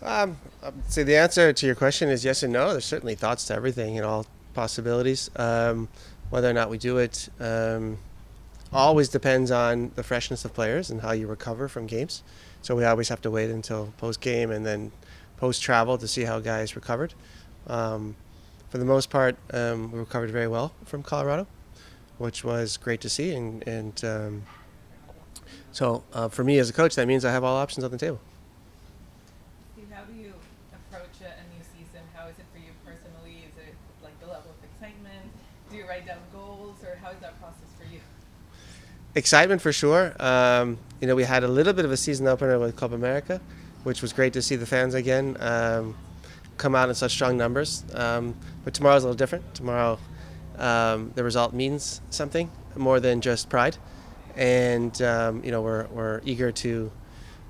I'd say the answer to your question is yes and no. There's certainly thoughts to everything and all possibilities. Whether or not we do it always depends on the freshness of players and how you recover from games. So we always have to wait until post game and then post travel to see how guys recovered. Um, for the most part, we recovered very well from Colorado, which was great to see. And for me as a coach, that means I have all options on the table. Steve, how do you approach a new season? How is it for you personally? Is it like the level of excitement? Do you write down goals, or how is that process for you? Excitement for sure. We had a little bit of a season opener with Club America, which was great to see the fans again come out in such strong numbers. But tomorrow's a little different. Tomorrow, the result means something more than just pride, and we're eager to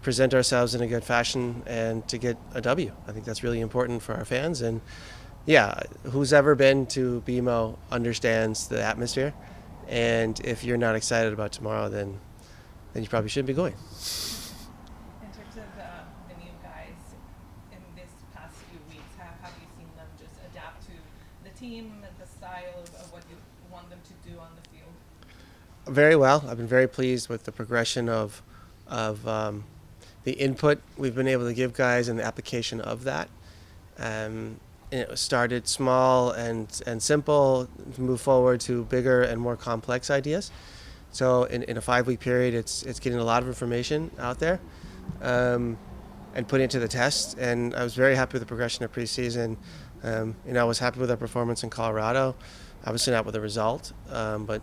present ourselves in a good fashion and to get a W. I think that's really important for our fans. And yeah, who's ever been to BMO understands the atmosphere. And if you're not excited about tomorrow, then you probably shouldn't be going. In terms of the new guys in this past few weeks, how have you seen them just adapt to the team, the style of what you want them to do on the field? Very well. I've been very pleased with the progression of the input we've been able to give guys and the application of that. And it started small and simple to move forward to bigger and more complex ideas. So in a 5 week period, it's getting a lot of information out there and putting it to the test. And I was very happy with the progression of preseason. I was happy with our performance in Colorado. Obviously not with the result, but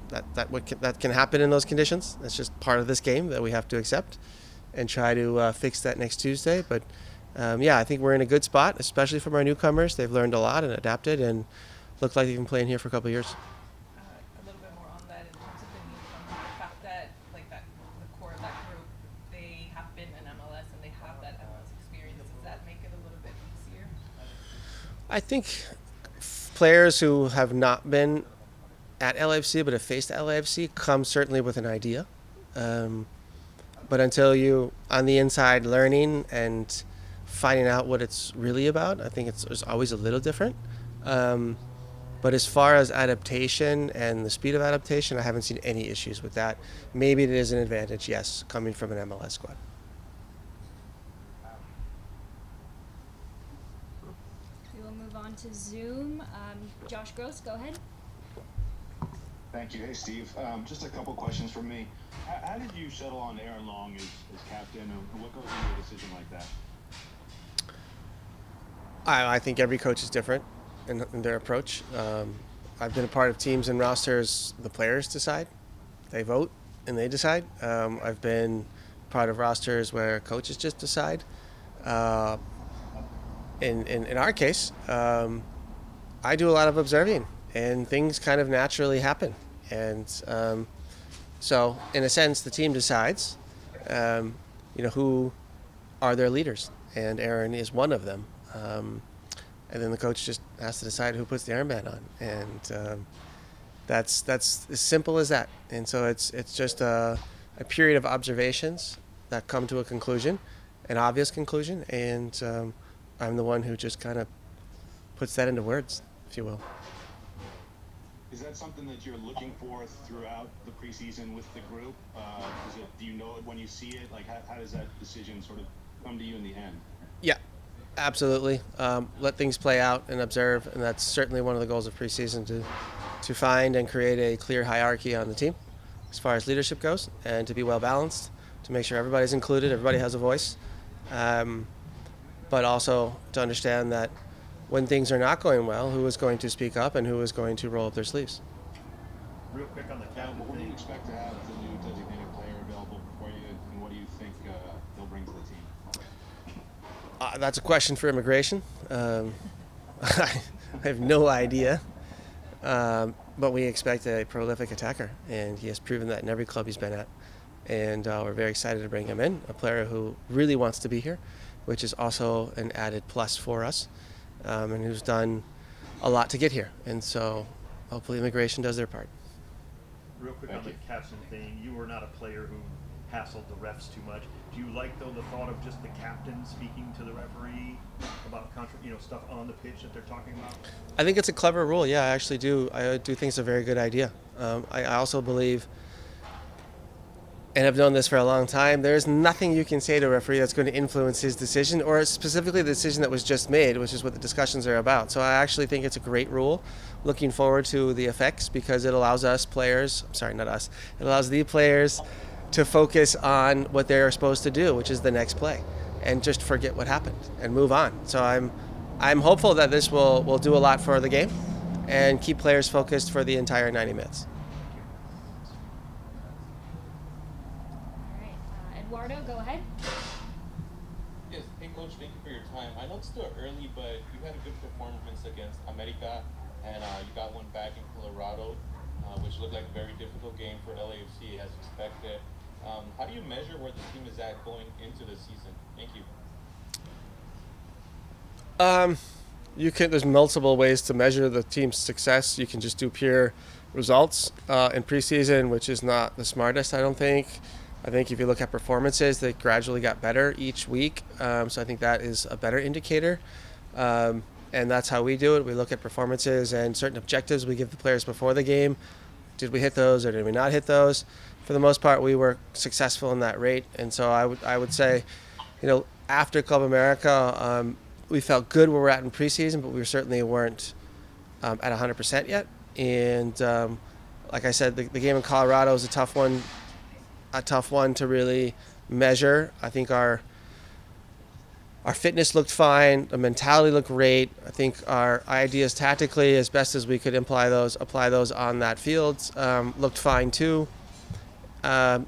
that can happen in those conditions. That's just part of this game that we have to accept and try to fix that next Tuesday. But I think we're in a good spot, especially from our newcomers. They've learned a lot and adapted and look like they can play in here for a couple of years. A little bit more on that in terms of the newcomers, the fact that like that the core of that group, they have been in MLS and they have that MLS experience. Does that make it a little bit easier? I think players who have not been at LAFC but have faced LAFC come certainly with an idea. Um, but until you on the inside learning and finding out what it's really about, I think it's always a little different. Um, but as far as adaptation and the speed of adaptation, I haven't seen any issues with that. Maybe it is an advantage, yes, coming from an MLS squad. We will move on to Zoom. Josh Gross, go ahead. Thank you. Hey, Steve. Just a couple questions from me. How did you settle on Aaron Long as captain, and what goes into a decision like that? I think every coach is different in their approach. I've been a part of teams and rosters the players decide. They vote and they decide. I've been part of rosters where coaches just decide. Uh, in our case, I do a lot of observing, and things kind of naturally happen. And in a sense, the team decides, um, who are their leaders, and Aaron is one of them. And then the coach just has to decide who puts the armband on, and that's as simple as that. And so it's just a period of observations that come to a conclusion, an obvious conclusion, and I'm the one who just kind of puts that into words, if you will. Is that something that you're looking for throughout the preseason with the group? Do you know it when you see it? Like, how does that decision sort of come to you in the end? Yeah, absolutely. Let things play out and observe, and that's certainly one of the goals of preseason to find and create a clear hierarchy on the team as far as leadership goes, and to be well balanced, to make sure everybody's included, everybody has a voice, um, but also to understand that when things are not going well, who is going to speak up and who is going to roll up their sleeves. Real quick on the captain What do you thing. expect to have the new designated player available for you, and what do you think he'll bring to the team? That's a question for immigration. I have no idea. But we expect a prolific attacker, and he has proven that in every club he's been at. And we're very excited to bring him in, a player who really wants to be here, which is also an added plus for us, and who's done a lot to get here. And so hopefully immigration does their part. Real quick Thank on the you. captain thing. You were not a player who hassled the refs too much. Do you like, though, the thought of just the captain speaking to the referee about stuff on the pitch that they're talking about? I think it's a clever rule. Yeah, I actually do. I do think it's a very good idea. I also believe, and I've known this for a long time, there's nothing you can say to a referee that's going to influence his decision, or specifically the decision that was just made, which is what the discussions are about. So I actually think it's a great rule. Looking forward to the effects, because it allows us players, sorry, not us, it allows the players to focus on what they're supposed to do, which is the next play, and just forget what happened and move on. So I'm hopeful that this will do a lot for the game and keep players focused for the entire 90 minutes. All right, Eduardo, go ahead. Yes, hey coach, thank you for your time. I know it's still early, but you had a good performance against America, and you got one back in Colorado, which looked like a very difficult game for LAFC as expected. How do you measure where the team is at going into the season? Thank you. There's multiple ways to measure the team's success. You can just do pure results in preseason, which is not the smartest, I don't think. I think if you look at performances, they gradually got better each week. So I think that is a better indicator. And that's how we do it. We look at performances and certain objectives we give the players before the game. Did we hit those or did we not hit those? For the most part, we were successful in that rate. And so I would say, after Club America, we felt good where we're at in preseason, but we certainly weren't at 100% yet. And like I said, the game in Colorado is a tough one to really measure. I think our fitness looked fine. The mentality looked great. I think our ideas tactically, as best as we could apply those on that field, looked fine too.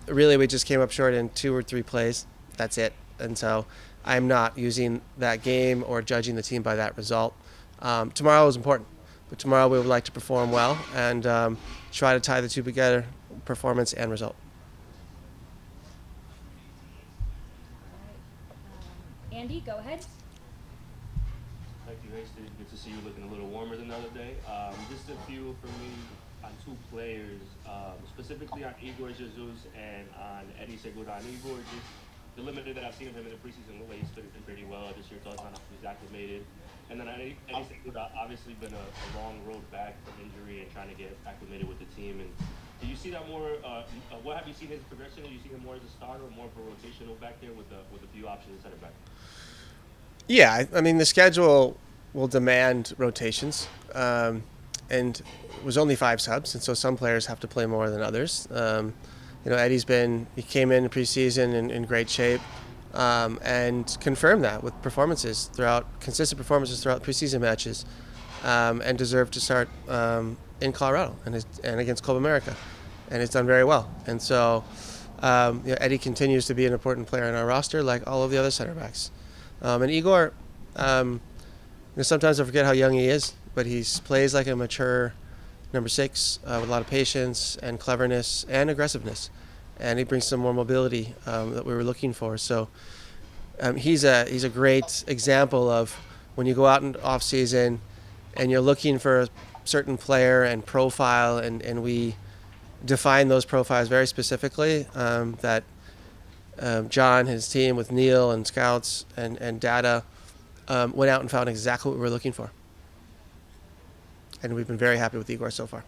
Really, we just came up short in 2 or 3 plays. That's it. And so I'm not using that game or judging the team by that result. Tomorrow is important, but tomorrow we would like to perform well and try to tie the two together, performance and result. Andy, go ahead. Thank you, Hasty. Good to see you looking a little warmer than the other day. Just a few for me on 2 players, specifically on Igor Jesus and on Eddie Segura. On Igor, just the limited that I've seen of him in the preseason, looked like he's fitting pretty well this year. Thoughts on how he's acclimated. And then on Eddie Segura, obviously been a long road back from injury and trying to get acclimated with the team. And do you see that more? What have you seen his progression? Do you see him more as a starter or more of a rotational back there with a few options at center back? Yeah, I mean, the schedule will demand rotations, and it was only 5 subs, and so some players have to play more than others. He came in preseason in great shape, and confirmed that with consistent performances throughout preseason matches, and deserved to start in Colorado and against Club America, and he's done very well. And so Eddie continues to be an important player in our roster, like all of the other center backs. And Igor, sometimes I forget how young he is, but he plays like a mature number 6 with a lot of patience and cleverness and aggressiveness, and he brings some more mobility that we were looking for. So he's a great example of when you go out in off season and you're looking for a certain player and profile, and we define those profiles very specifically. That John, his team with Neil and scouts and data went out and found exactly what we were looking for. And we've been very happy with Igor so far.